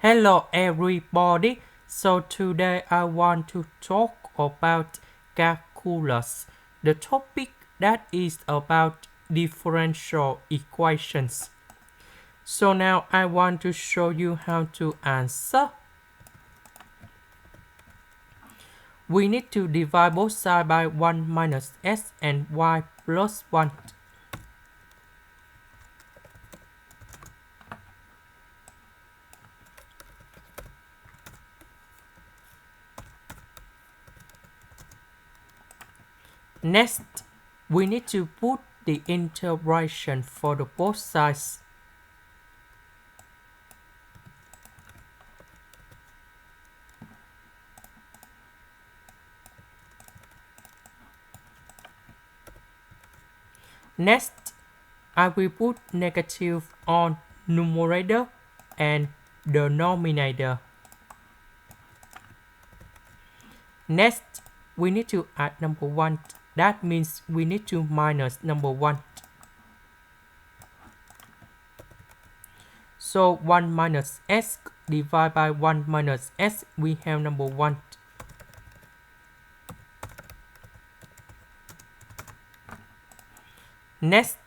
Hello everybody. So today I want to talk about calculus. The topic that is about differential equations. So now I want to show you how to answer. We need to divide both sides by 1 minus s and y plus 1. Next, we need to put the integration for the both sides. Next, I will put negative on numerator and denominator. Next, we need to add number 1. That means we need to minus number 1. So 1 minus s divided by 1 minus s, we have number 1. Next,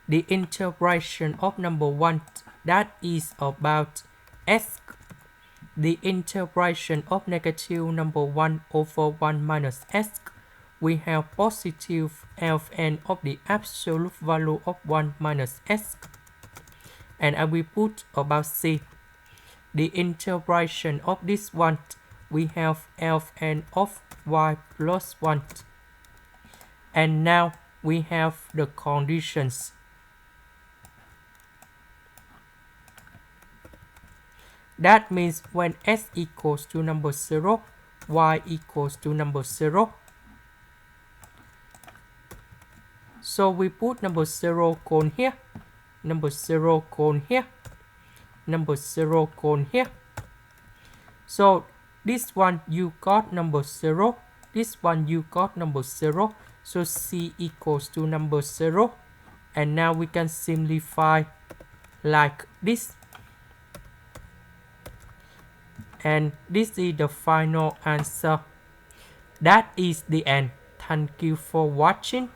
the integration of number 1, that is about s. The integration of negative number 1 over 1 minus s, we have positive ln of the absolute value of 1 minus s. And I will put about c. The integration of this one, we have ln of y plus 1. And now we have the conditions. That means when s equals to number 0, y equals to number 0. So we put number 0 cone here, number 0 cone here, number 0 cone here. So this one you got number 0, this one you got number 0. So c equals to number 0. And now we can simplify like this. And this is the final answer. That is the end. Thank you for watching.